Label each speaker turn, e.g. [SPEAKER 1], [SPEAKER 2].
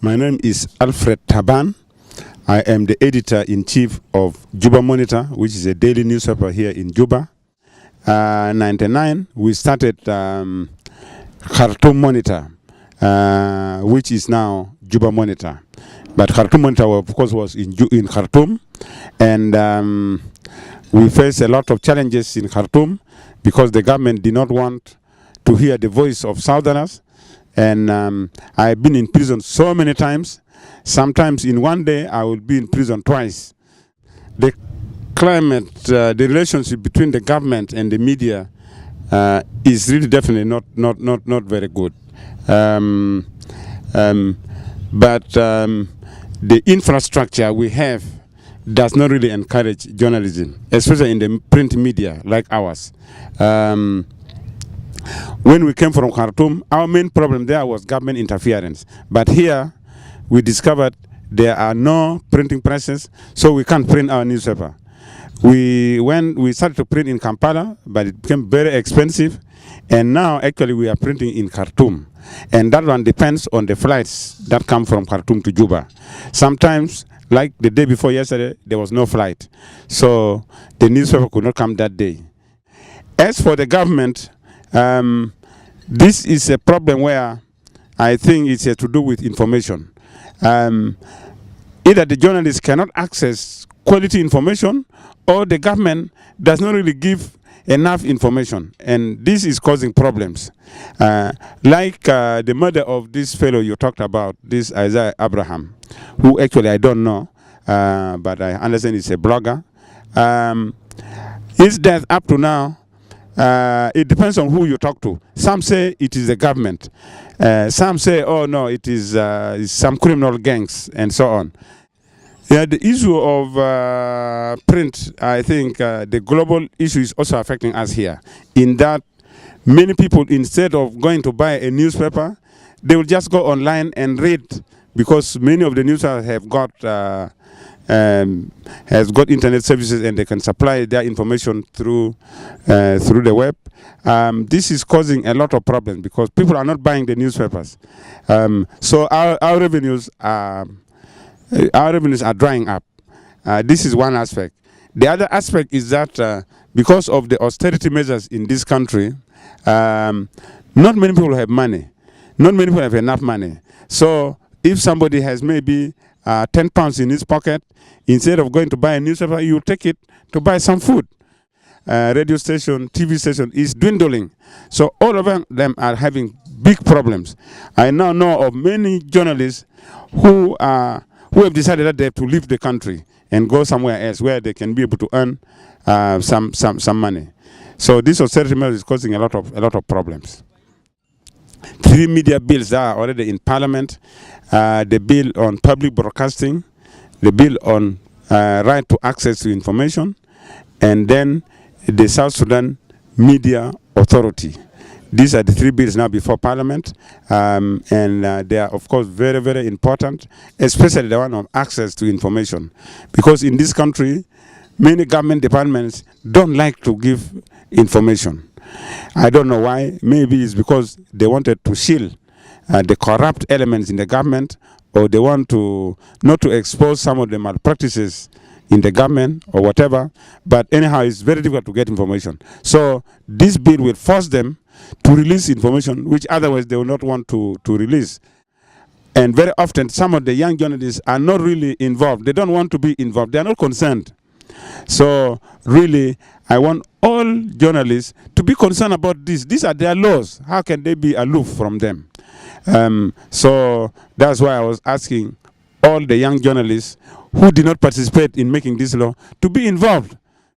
[SPEAKER 1] My name is Alfred Taban. I am the editor-in-chief of Juba Monitor, which is a daily newspaper here in Juba. In 1999, we started Khartoum Monitor, which is now Juba Monitor. But Khartoum Monitor, of course, was in Khartoum. And we faced a lot of challenges in Khartoum because the government did not want to hear the voice of Southerners. And I've been in prison so many times. Sometimes in one day, I will be in prison twice. The climate, the relationship between the government and the media is really definitely not very good. But the infrastructure we have does not really encourage journalism, especially in the print media like ours. When we came from Khartoum, our main problem there was government interference. But here, we discovered there are no printing presses, so we can't print our newspaper. We started to print in Kampala, but it became very expensive. And now, actually, we are printing in Khartoum. And that one depends on the flights that come from Khartoum to Juba. Sometimes, like the day before yesterday, there was no flight. So the newspaper could not come that day. As for the government, this is a problem where I think it has to do with information. Either the journalists cannot access quality information, or the government does not really give enough information, and this is causing problems. Like the murder of this fellow you talked about, this Isaiah Abraham, who actually I don't know, but I understand he's a blogger. His death up to now, it depends on who you talk to. Some say it is the government. Some say, oh no, it is some criminal gangs and so on. Yeah, the issue of print, I think the global issue is also affecting us here. In that many people, instead of going to buy a newspaper, they will just go online and read, because many of the newspapers have got internet services and they can supply their information through the web. This is causing a lot of problems because people are not buying the newspapers. So our revenues are drying up. This is one aspect. The other aspect is that because of the austerity measures in this country, not many people have money. Not many people have enough money. So if somebody has maybe 10 pounds in his pocket, instead of going to buy a newspaper, you take it to buy some food. Radio station, TV station is dwindling. So all of them are having big problems. I now know of many journalists who have decided that they have to leave the country and go somewhere else where they can be able to earn some money. So this austerity measure is causing a lot of problems. 3 media bills that are already in Parliament: the bill on public broadcasting, the bill on right to access to information, and then the South Sudan Media Authority. These are the 3 bills now before Parliament, and they are, of course, very, very important, especially the one on access to information. Because in this country, many government departments don't like to give information. I don't know why. Maybe it's because they wanted to shield the corrupt elements in the government, or they want to not to expose some of the malpractices in the government or whatever. But anyhow, it's very difficult to get information. So this bill will force them to release information which otherwise they will not want to release. And very often, some of the young journalists are not really involved. They don't want to be involved. They are not concerned. So really, I want all journalists to be concerned about this. These are their laws. How can they be aloof from them? So that's why I was asking all the young journalists who did not participate in making this law to be involved.